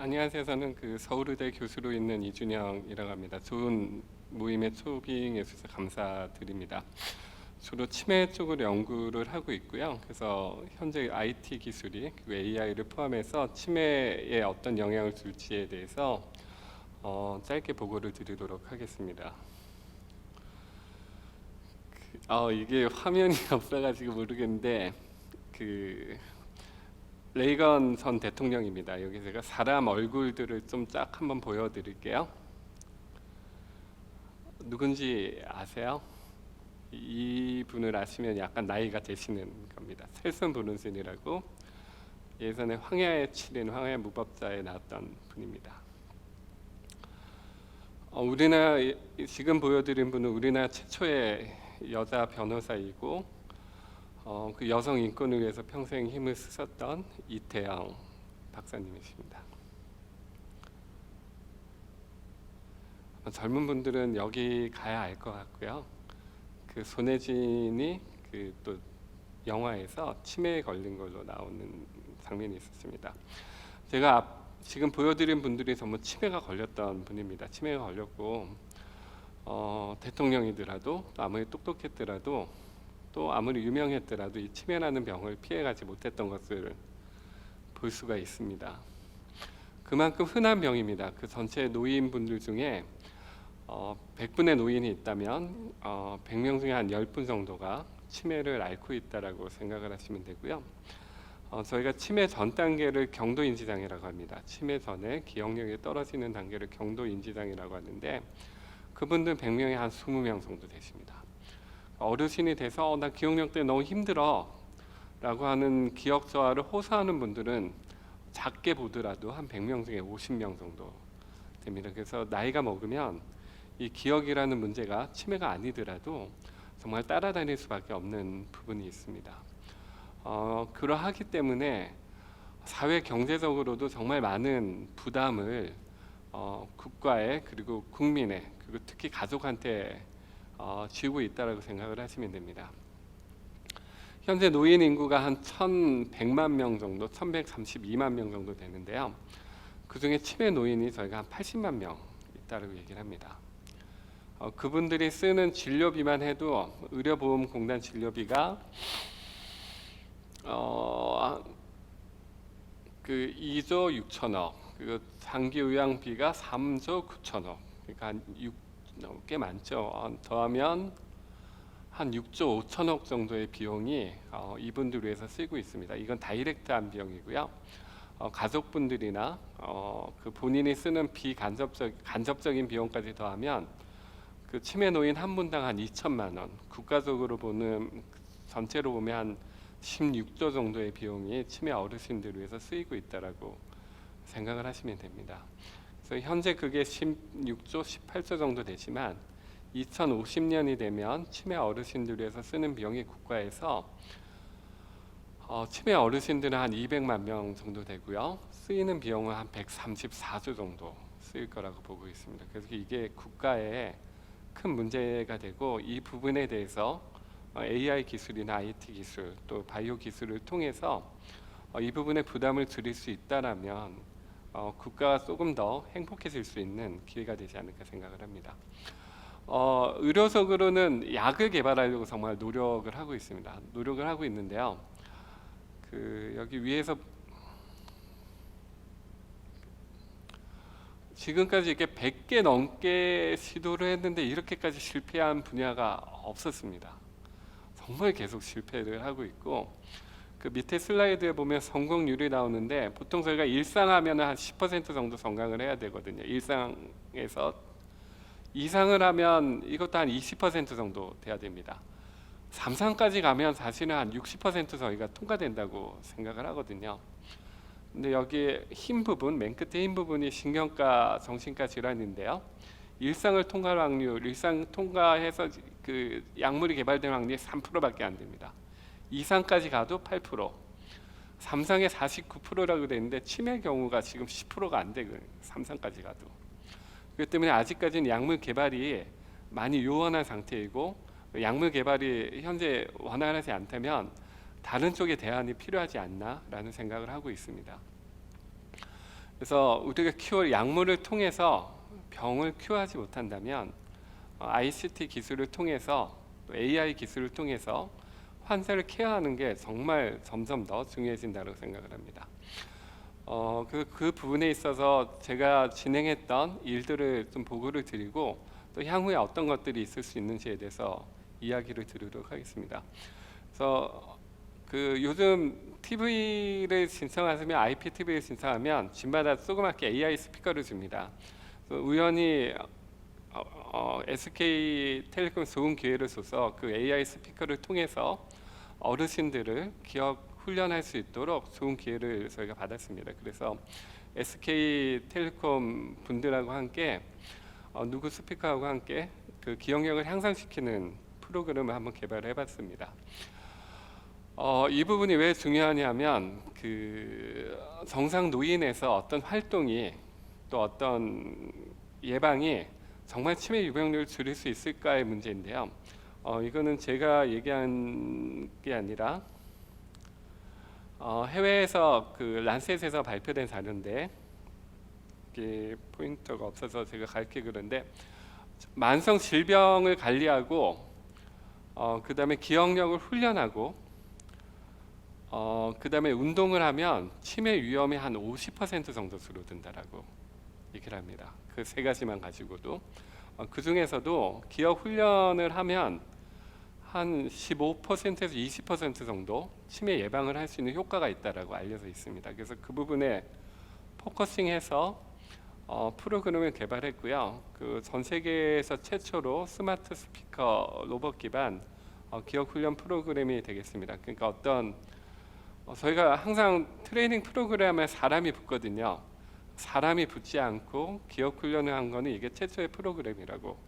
안녕하세요. 저는 서울의대 교수로 있는 이준영이라고 합니다. 좋은 모임에 초빙해 주셔서 감사드립니다. 주로 치매 쪽으로 연구를 하고 있고요. 그래서 현재 IT 기술이 그리고 AI를 포함해서 치매에 어떤 영향을 줄지에 대해서 짧게 보고를 드리도록 하겠습니다. 이게 화면이 없어가지고 모르겠는데 레이건 전 대통령입니다. 여기 제가 사람 얼굴들을 좀 쫙 한번 보여드릴게요. 누군지 아세요? 이분을 아시면 약간 나이가 되시는 겁니다. 셀슨 브룬슨이라고 예전에 황야의 7인 황야의 무법자에 나왔던 분입니다. 우리나라 지금 보여드린 분은 우리나라 최초의 여자 변호사이고 그 여성 인권을 위해서 평생 힘을 쓰셨던 이태영 박사님이십니다. 젊은 분들은 여기 가야 알 것 같고요. 손예진이 또 영화에서 치매에 걸린 걸로 나오는 장면이 있었습니다. 제가 지금 보여드린 분들이 전부 치매가 걸렸던 분입니다. 치매가 걸렸고 대통령이더라도 아무리 똑똑했더라도 또 아무리 유명했더라도 이 치매라는 병을 피해가지 못했던 것을 볼 수가 있습니다. 그만큼 흔한 병입니다. 그 전체 노인분들 중에 100분의 노인이 있다면 100명 중에 한 10분 정도가 치매를 앓고 있다라고 생각을 하시면 되고요. 저희가 치매 전 단계를 경도인지장애라고 합니다. 치매 전에 기억력이 떨어지는 단계를 경도인지장애라고 하는데 그분들 100명에 한 20명 정도 되십니다. 어르신이 돼서 나 기억력 때문에 너무 힘들어 라고 하는 기억 저하를 호소하는 분들은 작게 보더라도 한 100명 중에 50명 정도 됩니다. 그래서 나이가 먹으면 이 기억이라는 문제가 치매가 아니더라도 정말 따라다닐 수밖에 없는 부분이 있습니다. 그러하기 때문에 사회 경제적으로도 정말 많은 부담을 국가에 그리고 국민에 그리고 특히 가족한테 지우고 있다라고 생각을 하시면 됩니다. 현재 노인 인구가 한 1,100만 명 정도, 1,132만 명 정도 되는데요. 그 중에 치매 노인이 저희가 한 80만 명 있다고 얘기를 합니다. 그분들이 쓰는 진료비만 해도 의료보험공단 진료비가 2조 6천억, 그리고 장기요양비가 3조 9천억, 그러니까 꽤 많죠. 더하면 한 6조 5천억 정도의 비용이 이분들 위해서 쓰이고 있습니다. 이건 다이렉트한 비용이고요. 가족분들이나 본인이 쓰는 간접적인 비용까지 더하면 그 치매 노인 한 분당 한 2천만 원, 국가적으로 보는 전체로 보면 한 16조 정도의 비용이 치매 어르신들을 위해서 쓰이고 있다라고 생각을 하시면 됩니다. 그래서 현재 그게 16조, 18조 정도 되지만 2050년이 되면 치매 어르신들을 위해서 쓰는 비용이 국가에서 치매 어르신들은 한 200만 명 정도 되고요. 쓰이는 비용은 한 134조 정도 쓰일 거라고 보고 있습니다. 그래서 이게 국가에 큰 문제가 되고 이 부분에 대해서 AI 기술이나 IT 기술 또 바이오 기술을 통해서 이 부분의 부담을 줄일 수 있다라면 국가가 조금 더 행복해질 수 있는 기회가 되지 않을까 생각을 합니다. 의료적으로는 약을 개발하려고 정말 노력을 하고 있습니다. 노력을 하고 있는데요. 여기 위에서 지금까지 이렇게 100개 넘게 시도를 했는데 이렇게까지 실패한 분야가 없었습니다. 정말 계속 실패를 하고 있고 그 밑에 슬라이드에 보면 성공률이 나오는데 보통 저희가 일상하면 한 10% 정도 성공을 해야 되거든요. 일상에서 이상을 하면 이것도 한 20% 정도 돼야 됩니다. 3상까지 가면 사실은 한 60% 저희가 통과된다고 생각을 하거든요. 근데 여기 흰 부분, 맨 끝에 흰 부분이 신경과 정신과 질환인데요. 일상을 통과할 확률, 일상 통과해서 그 약물이 개발된 확률이 3%밖에 안 됩니다. 2상까지 가도 8%, 3상에 49%라고 되는데 치매 경우가 지금 10%가 안 되거든요. 3상까지 가도. 그렇기 때문에 아직까지는 약물 개발이 많이 요원한 상태이고 약물 개발이 현재 원활하지 않다면 다른 쪽의 대안이 필요하지 않나라는 생각을 하고 있습니다. 그래서 우리가 키울 약물을 통해서 병을 큐어하지 못한다면 ICT 기술을 통해서 또 AI 기술을 통해서 환자를 케어하는 게 정말 점점 더 중요해진다고 생각을 합니다. 그 부분에 있어서 제가 진행했던 일들을 좀 보고를 드리고 또 향후에 어떤 것들이 있을 수 있는지에 대해서 이야기를 드리도록 하겠습니다. 그래서 요즘 TV를 신청하시면 IPTV를 신청하면 집마다 조그맣게 AI 스피커를 줍니다. 우연히 SK텔레콤 좋은 기회를 줘서 그 AI 스피커를 통해서 어르신들을 기억 훈련할 수 있도록 좋은 기회를 저희가 받았습니다. 그래서 SK텔레콤 분들하고 함께 누구 스피커하고 함께 그 기억력을 향상시키는 프로그램을 한번 개발을 해봤습니다. 이 부분이 왜 중요하냐면 정상 노인에서 어떤 활동이 또 어떤 예방이 정말 치매 유병률을 줄일 수 있을까의 문제인데요. 이거는 제가 얘기한 게 아니라 해외에서 란셋에서 발표된 자료인데 이게 포인터가 없어서 제가 가르치기 그런데 만성 질병을 관리하고 그 다음에 기억력을 훈련하고 그 다음에 운동을 하면 치매 위험이 한 50% 정도 줄어든다라고 얘기를 합니다. 그 세 가지만 가지고도 그 중에서도 기억 훈련을 하면 한 15%에서 20% 정도 치매 예방을 할 수 있는 효과가 있다라고 알려져 있습니다. 그래서 그 부분에 포커싱해서 프로그램을 개발했고요. 전 세계에서 최초로 스마트 스피커 로봇 기반 기억 훈련 프로그램이 되겠습니다. 그러니까 저희가 항상 트레이닝 프로그램에 사람이 붙거든요. 사람이 붙지 않고 기억 훈련을 한 거는 이게 최초의 프로그램이라고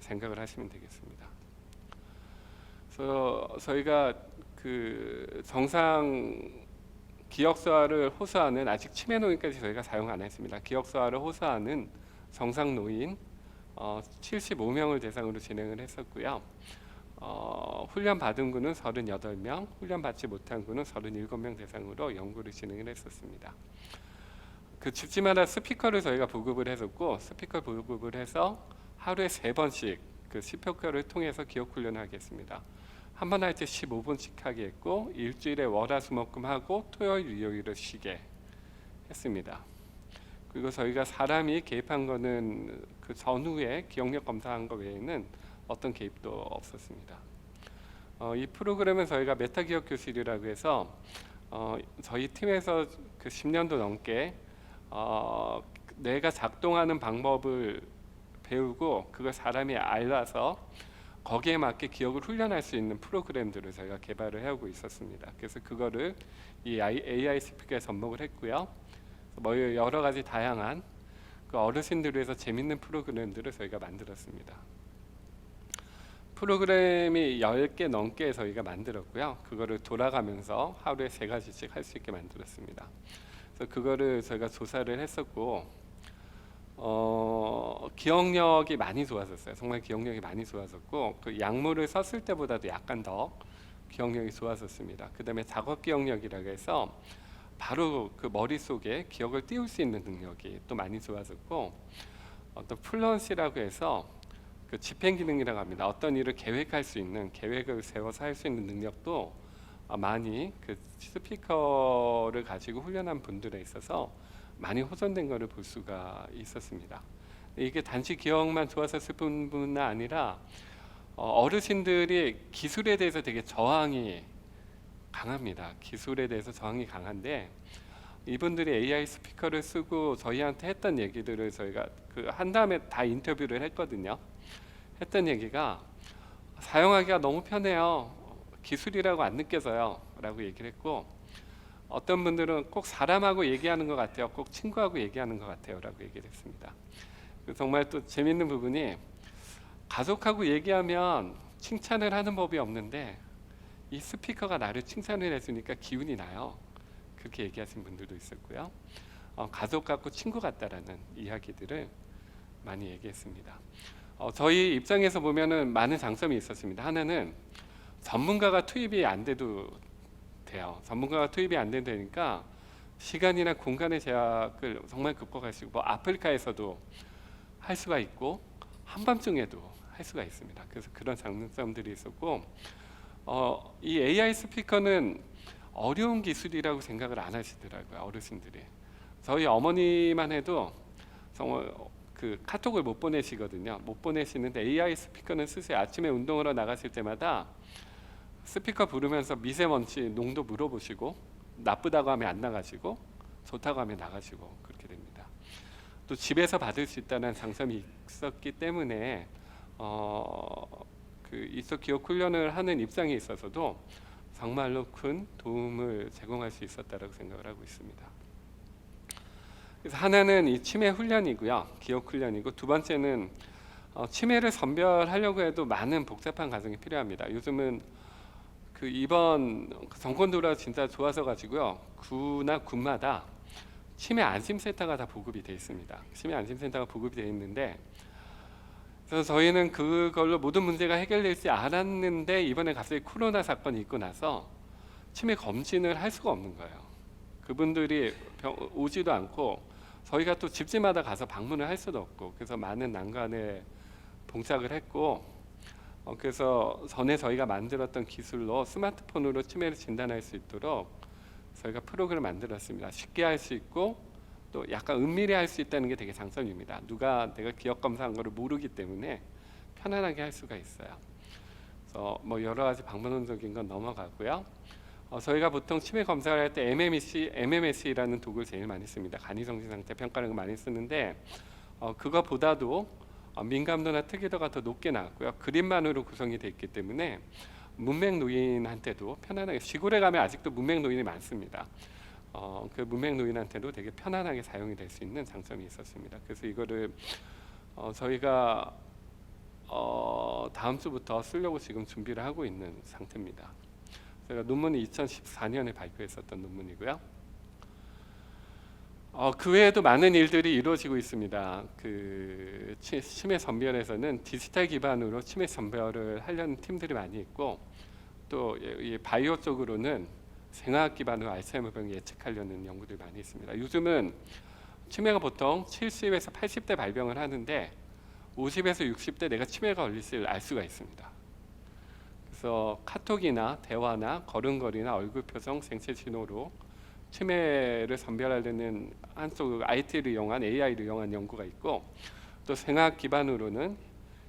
생각을 하시면 되겠습니다. 그래서 저희가 정상 기억소화를 호소하는 아직 치매 노인까지 저희가 사용 안 했습니다. 기억소화를 호소하는 정상 노인 75명을 대상으로 진행을 했었고요. 훈련 받은 군은 38명, 훈련 받지 못한 군은 37명 대상으로 연구를 진행을 했었습니다. 그 집집마다 스피커를 저희가 보급을 했었고 스피커 보급을 해서 하루에 3번씩 그 스피커를 통해서 기억 훈련을 하겠습니다. 한 번 할 때 15분씩 하게 했고 일주일에 월화수목금 하고 토요일 일요일을 쉬게 했습니다. 그리고 저희가 사람이 개입한 거는 그 전후에 기억력 검사한 거 외에는 어떤 개입도 없었습니다. 이 프로그램은 저희가 메타기억 교실이라고 해서 저희 팀에서 10년도 넘게 뇌가 작동하는 방법을 배우고 그걸 사람이 알아서 거기에 맞게 기억을 훈련할 수 있는 프로그램들을 저희가 개발을 해오고 있었습니다. 그래서 그거를 이 AI 스피커에 접목을 했고요. 여러 가지 다양한 어르신들을 위해서 재밌는 프로그램들을 저희가 만들었습니다. 프로그램이 10개 넘게 저희가 만들었고요. 그거를 돌아가면서 하루에 3가지씩 할 수 있게 만들었습니다. 그래서 그거를 저희가 조사를 했었고 기억력이 많이 좋아졌어요. 정말 기억력이 많이 좋아졌고 그 약물을 썼을 때보다도 약간 더 기억력이 좋아졌습니다. 그 다음에 작업 기억력이라고 해서 바로 그 머릿속에 기억을 띄울 수 있는 능력이 또 많이 좋아졌고 또 플런시라고 해서 그 집행 기능이라고 합니다. 어떤 일을 계획할 수 있는 계획을 세워서 할 수 있는 능력도 많이 그 스피커를 가지고 훈련한 분들에 있어서 많이 호전된 것을 볼 수가 있었습니다. 이게 단지 기억만 좋아졌을 뿐만 아니라 어르신들이 기술에 대해서 되게 저항이 강합니다. 기술에 대해서 저항이 강한데 이분들이 AI 스피커를 쓰고 저희한테 했던 얘기들을 저희가 한 다음에 다 인터뷰를 했거든요. 했던 얘기가 사용하기가 너무 편해요. 기술이라고 안 느껴져요. 라고 얘기를 했고 어떤 분들은 꼭 사람하고 얘기하는 것 같아요. 꼭 친구하고 얘기하는 것 같아요. 라고 얘기를 했습니다. 정말 또 재밌는 부분이 가족하고 얘기하면 칭찬을 하는 법이 없는데 이 스피커가 나를 칭찬을 해주니까 기운이 나요. 그렇게 얘기하신 분들도 있었고요. 가족 같고 친구 같다라는 이야기들을 많이 얘기했습니다. 저희 입장에서 보면은 많은 장점이 있었습니다. 하나는 전문가가 투입이 안 돼도 돼요. 전문가가 투입이 안 되니까 시간이나 공간의 제약을 정말 극복할 수 있고 뭐 아프리카에서도 할 수가 있고 한밤중에도 할 수가 있습니다. 그래서 그런 장점들이 있었고 이 AI 스피커는 어려운 기술이라고 생각을 안 하시더라고요, 어르신들이. 저희 어머니만 해도 정말 그 카톡을 못 보내시거든요. 못 보내시는데 AI 스피커는 쓰세요. 아침에 운동하러 나가실 때마다 스피커 부르면서 미세먼지 농도 물어보시고 나쁘다고 하면 안 나가시고 좋다고 하면 나가시고 그렇게 됩니다. 또 집에서 받을 수 있다는 장점이 있었기 때문에 그 이쪽 기억 훈련을 하는 입장에 있어서도 정말로 큰 도움을 제공할 수 있었다라고 생각을 하고 있습니다. 그래서 하나는 이 치매 훈련이고요, 기억 훈련이고, 두 번째는 치매를 선별하려고 해도 많은 복잡한 과정이 필요합니다. 요즘은 그 이번 정권도가 진짜 좋아서 가지고요, 구나 군마다 치매 안심센터가 다 보급이 돼 있습니다. 치매 안심센터가 보급이 돼 있는데, 그래서 저희는 그걸로 모든 문제가 해결될지 알았는데 이번에 갑자기 코로나 사건이 있고 나서 치매 검진을 할 수가 없는 거예요. 그분들이 오지도 않고 저희가 또 집집마다 가서 방문을 할 수도 없고, 그래서 많은 난관에 봉착을 했고, 그래서 전에 저희가 만들었던 기술로 스마트폰으로 치매를 진단할 수 있도록 저희가 프로그램을 만들었습니다. 쉽게 할 수 있고 또 약간 은밀히 할 수 있다는 게 되게 장점입니다. 누가 내가 기억 검사한 거를 모르기 때문에 편안하게 할 수가 있어요. 그래서 뭐 여러 가지 방문론적인 건 넘어가고요. 저희가 보통 치매 검사를 할 때 MMSE라는 도구를 제일 많이 씁니다. 간이정지 상태 평가를 많이 쓰는데 그거보다도 민감도나 특이도가 더 높게 나왔고요. 그림만으로 구성이 되어 있기 때문에 문맹 노인한테도 편안하게, 시골에 가면 아직도 문맹 노인이 많습니다. 그 문맹 노인한테도 되게 편안하게 사용이 될 수 있는 장점이 있었습니다. 그래서 이거를 저희가 다음 주부터 쓰려고 지금 준비를 하고 있는 상태입니다. 제가 논문이 2014년에 발표했었던 논문이고요. 그 외에도 많은 일들이 이루어지고 있습니다. 그 치매 선별에서는 디지털 기반으로 치매 선별을 하려는 팀들이 많이 있고, 또 이 바이오 쪽으로는 생화학 기반으로 알츠하이머병 예측하려는 연구들이 많이 있습니다. 요즘은 치매가 보통 70에서 80대 발병을 하는데 50에서 60대 내가 치매가 걸릴지를 알 수가 있습니다. 그래서 카톡이나 대화나 걸음걸이나 얼굴 표정, 생체 신호로 치매를 선별하려는 한쪽 IT를 이용한 AI를 이용한 연구가 있고, 또 생화학 기반으로는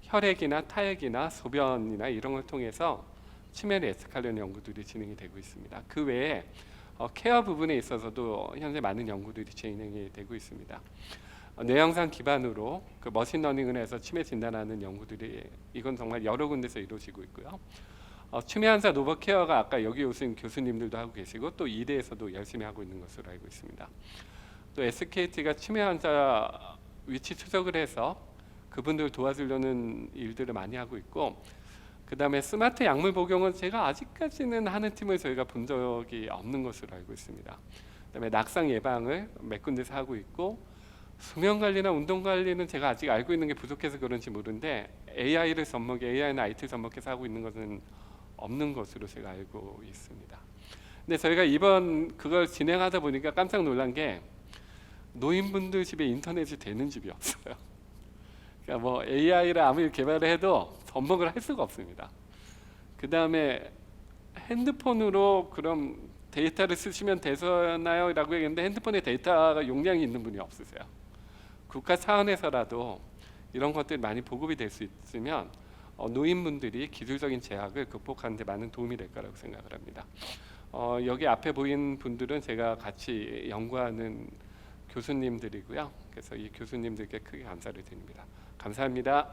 혈액이나 타액이나 소변이나 이런 걸 통해서 치매를 예측하려는 연구들이 진행이 되고 있습니다. 그 외에 케어 부분에 있어서도 현재 많은 연구들이 진행이 되고 있습니다. 뇌영상 기반으로 그 머신러닝을 해서 치매 진단하는 연구들이 이건 정말 여러 군데서 이루어지고 있고요. 치매 환자 로봇 케어가 아까 여기 오신 교수님들도 하고 계시고 또 이대에서도 열심히 하고 있는 것으로 알고 있습니다. 또 SKT가 치매 환자 위치 추적을 해서 그분들을 도와주려는 일들을 많이 하고 있고, 그 다음에 스마트 약물 복용은 제가 아직까지는 하는 팀을 저희가 본 적이 없는 것으로 알고 있습니다. 그 다음에 낙상 예방을 몇 군데서 하고 있고, 수면 관리나 운동 관리는 제가 아직 알고 있는 게 부족해서 그런지 모르는데 AI나 IT를 접목해서 하고 있는 것은 없는 것으로 제가 알고 있습니다. 근데 저희가 이번 그걸 진행하다 보니까 깜짝 놀란 게 노인분들 집에 인터넷이 되는 집이 없어요. 그러니까 뭐 AI를 아무리 개발을 해도 접목을 할 수가 없습니다. 그 다음에 핸드폰으로 그럼 데이터를 쓰시면 되나요? 라고 얘기했는데 핸드폰에 데이터가 용량이 있는 분이 없으세요. 국가 차원에서라도 이런 것들이 많이 보급이 될 수 있으면 노인분들이 기술적인 제약을 극복하는 데 많은 도움이 될 거라고 생각을 합니다. 여기 앞에 보인 분들은 제가 같이 연구하는 교수님들이고요. 그래서 이 교수님들께 크게 감사를 드립니다. 감사합니다.